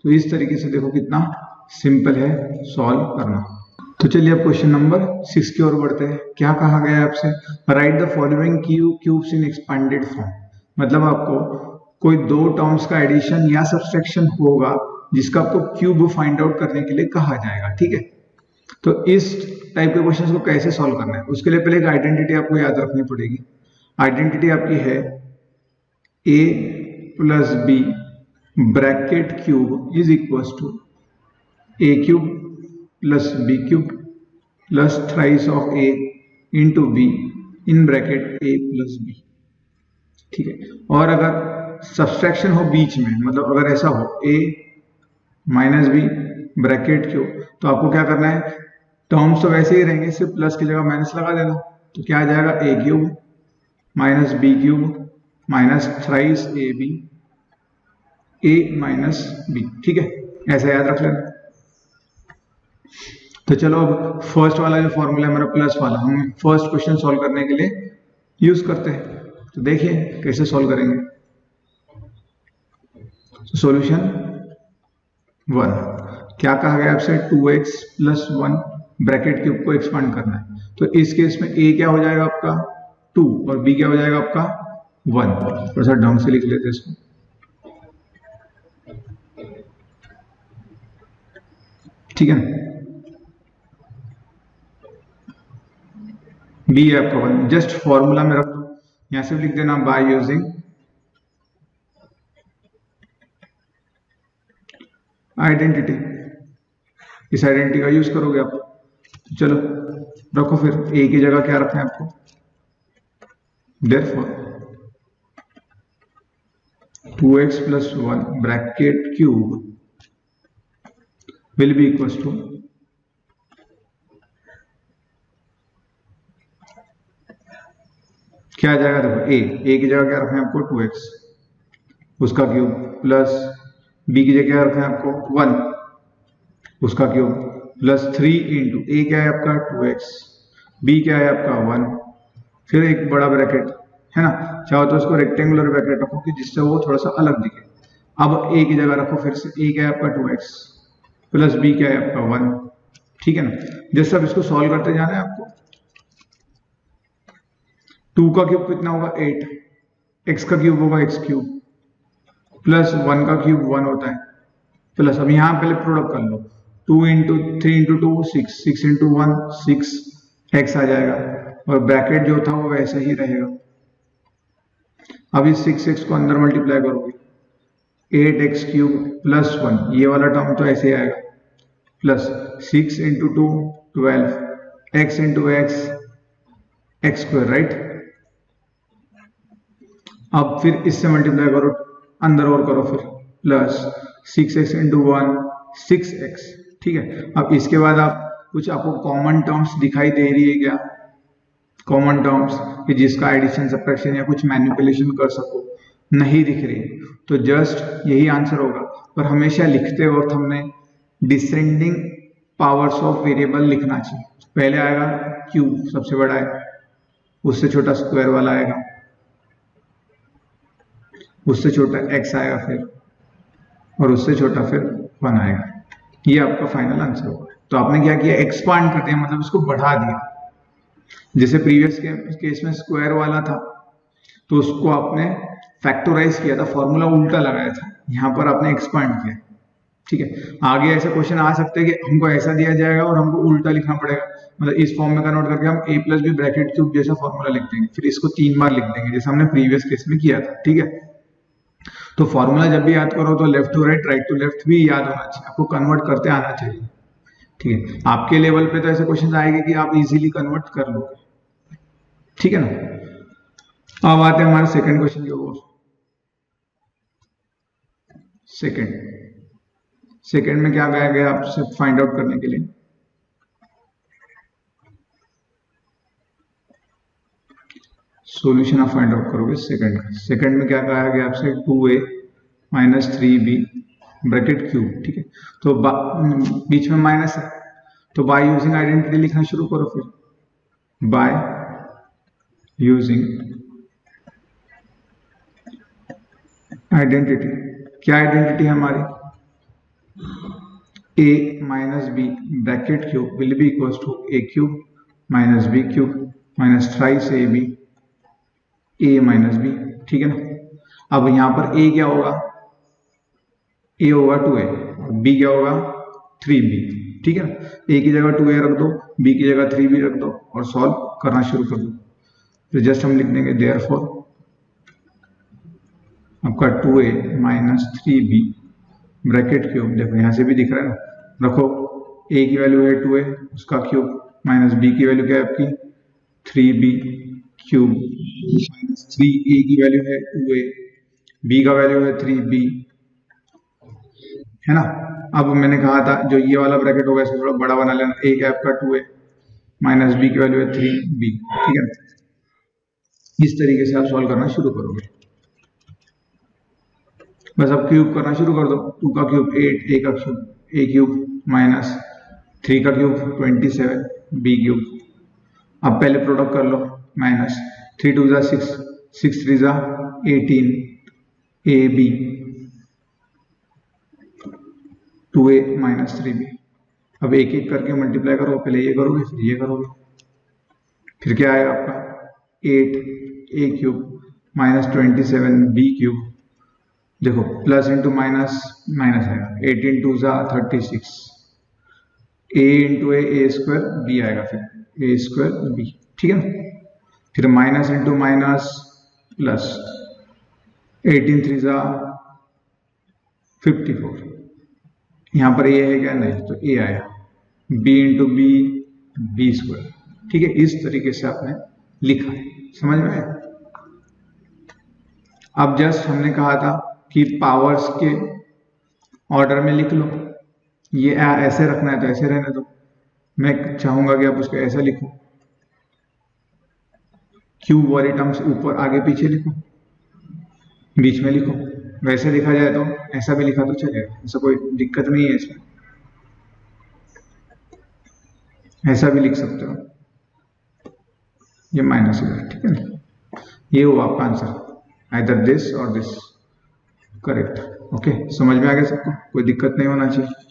तो इस तरीके से देखो कितना सिंपल है सॉल्व करना। तो चलिए अब क्वेश्चन नंबर 6 की ओर बढ़ते हैं। क्या कहा गया है आपसे, right the following cubes in expanded form. मतलब आपको कोई दो टर्म्स का एडिशन या सब्सट्रैक्शन होगा जिसका आपको क्यूब फाइंड आउट करने के लिए कहा जाएगा, ठीक है। तो इस टाइप के क्वेश्चंस को कैसे सॉल्व करना है, उसके लिए पहले एक आइडेंटिटी आपको याद रखनी पड़ेगी। आइडेंटिटी आपकी है a plus b bracket cube is equals to a cube plus b cube plus thrice of a into b in bracket a plus b, ठीक है। और अगर सब्सट्रैक्शन हो बीच में, मतलब अगर ऐसा हो a minus b bracket cube, तो आपको क्या करना है, टर्म्स तो वैसे ही रहेंगे, सिर्फ प्लस की जगह माइनस लगा देना। तो क्या आ जाएगा, a cube minus b cube minus thrice a b a minus b, ठीक है, ऐसा याद रख लेना। तो चलो अब फर्स्ट वाला जो फॉर्मूला है मेरा प्लस वाला, हम फर्स्ट क्वेश्चन सॉल्व करने के लिए यूज करते हैं। तो देखिए कैसे सॉल्व करेंगे। सॉल्यूशन 1, क्या कहा गया आपसे, 2x प्लस 1 ब्रैकेट क्यूब को एक्सपांड करना है। तो इस केस में a क्या हो जाएगा आपका 2 और b क्या हो जाएगा आपका 1। थोड़ा सा ढंग से लिख लेते हैं इसको, ठीक है ना। b है आपका 1, जस्ट फॉर्मूला में रख दो, यहां से लिख देना बाय यूजिंग आइडेंटिटी। इस आइडेंटिटी का यूज करोगे आप। चलो रखो फिर, a की जगह क्या रखना है आपको, therefore 2x plus 1 bracket cube will be equals to, क्या आ जाएगा, देखो a की जगह क्या रखना है आपको 2x उसका क्यूब प्लस b की जगह क्या रखना है आपको 1 उसका क्यूब प्लस 3 इंटू a क्या है आपका 2x, b क्या है आपका 1, फिर एक बड़ा ब्रैकेट है ना, चाहो तो उसको रेक्टेंगुलर ब्रैकेट रखो कि जिससे वो थोड़ा सा अलग दिखे। अब a की जगह रखो, फिर से a क्या है आपका 2x प्लस b क्या है आपका 1, ठीक है ना। जैसे अब इसको सॉल्व करते जाना है आपको। 2 का क्यूब कितना होगा 8, x का क्यूब होगा x क्यूब प्लस 1 का क्यूब 1 होता है, प्लस अब यहां पहले प्रोडक्ट कर लो, 2 इंटू 3 इंटू 2 6, 6 इंटू 1 6 x आ जाएगा, और ब्रैकेट जो था वो वैसे ही रहेगा। अब इस 6x को अंदर मल्टीप्लाई करोगे, 8x क्यूब प्लस 1, ये वाला टर्म तो ऐसे ही आएगा, plus 6 into 2 12 x into x x square, right. अब फिर इससे मल्टीप्लाई करो, अंदर और करो, फिर प्लस 6x इंटू 1 6x, ठीक है। अब इसके बाद आप कुछ आपको कॉमन टर्म्स दिखाई दे रही है क्या, कॉमन टर्म्स कि जिसका एडिशन सब्ट्रैक्शन या कुछ मैनिपुलेशन कर सको, नहीं दिख रही, तो जस्ट यही आंसर होगा। पर हमेशा लिखते वक्त हमने डिसेंडिंग पावर्स ऑफ वेरिएबल लिखना चाहिए। पहले आएगा क्यूब, सबसे बड़ा है, उससे छोटा स्क्वायर वाला आएगा, उससे छोटा x आएगा फिर, और उससे छोटा फिर 1 आएगा। ये आपका फाइनल आंसर होगा। तो आपने क्या किया, एक्सपांड कर दिया, मतलब इसको बढ़ा दिया। जैसे प्रीवियस केस में स्क्वायर वाला था तो उसको आपने फैक्टोराइज किया था, फॉर्मूला उल्टा लगाया था, यहां पर आपने एक्सपांड किया, ठीक है। आगे ऐसे क्वेश्चन आ सकते हैं कि हमको ऐसा दिया जाएगा और हमको उल्टा लिखना पड़ेगा, मतलब इस फॉर्म में कन्वर्ट करके हम a plus b bracket cube जैसा फॉर्मूला लिख देंगे, फिर इसको 3 बार लिख देंगे जैसे हमने प्रीवियस केस में किया था, ठीक है। तो फॉर्मूला जब भी याद करो तो left to right, right to left भी याद होना चाहिए, आपको कन्वर्ट करते आना चाहिए, ठीक है। आपके लेवल पे तो ऐसे क्वेश्चन आएंगे कि आप इजीली कन्वर्ट कर लोगे, ठीक है ना। अब आते हैं हमारे सेकंड क्वेश्चन के ऊपर। सेकंड में क्या कहा गया आपसे फाइंड आउट करने के लिए, सॉल्यूशन आप फाइंड आउट करोगे सेकंड में क्या कहा गया आपसे, 2a minus 3b bracket cube, ठीक है। तो बीच में माइनस है, तो बाय यूजिंग आइडेंटिटी लिखना शुरू करो, फिर बाय यूजिंग आइडेंटिटी। क्या आइडेंटिटी है हमारी, a minus b bracket cube will be equals to a cube minus b cube minus thrice ab a minus b, ठीक है ना। अब यहां पर a क्या होगा, a होगा 2a, b क्या होगा 3b, ठीक है ना। a की जगह 2a रख दो, b की जगह 3b रख दो और सॉल्व करना शुरू कर दो। तो जस्ट हम लिख देंगे देयरफॉर आपका 2a minus 3b bracket cube, देखो यहां से भी दिख रहा है ना, रखो a की वैल्यू है 2a उसका क्यूब माइनस b की वैल्यू क्या है आपकी 3b क्यूब माइनस 3a की वैल्यू है 2a, b का वैल्यू है 3b, है ना। अब मैंने कहा था जो ये वाला ब्रैकेट होगा इसको थोड़ा बड़ा बना लेना, a कैप का 2a माइनस b की वैल्यू है 3b, ठीक है। इस तरीके से आप सॉल्व करना शुरू करोगे, बस अब क्यूब करना शुरू कर दो। 2 का क्यूब 8, a का क्यूब a क्यूब माइनस 3 का क्यूब 27 b क्यूब। अब पहले प्रोडक्ट कर लो, माइनस 3 2 जा 6, 6 3 जा 18 ab 2a माइनस 3b। अब एक एक करके मल्टीप्लाई करो, पहले ये करोगे फिर ये करोगे, फिर क्या आएगा आपका 8 a cube minus 27 b cube, देखो प्लस इंटू माइनस माइनस आएगा, 18 2 जा 36 a into A square b आएगा, फिर a स्क्वायर b, ठीक है ना। फिर माइनस इंटू माइनस प्लस 18 3 जा 54, यहां पर a है क्या, नहीं तो a आया, b into b b square, ठीक है। इस तरीके से आपने लिखा है, समझ में आया। अब जस्ट हमने कहा था कि पावर्स के ऑर्डर में लिख लो, ये ऐसे रखना है तो ऐसे रहने दो, मैं चाहूंगा कि आप उसको ऐसा लिखो, क्यूब वाली टर्म्स ऊपर आगे पीछे लिखो, बीच में लिखो। वैसे लिखा जाए तो ऐसा भी लिखा तो चलेगा, ऐसा कोई दिक्कत नहीं है इसमें, ऐसा भी लिख सकते हो, ये माइनस हो जाए, ठीक है ना। ये हुआ आपका आंसर, आइदर दिस और दिस करेक्ट। ओके, समझ में आ गया सबको, कोई दिक्कत नहीं होना चाहिए।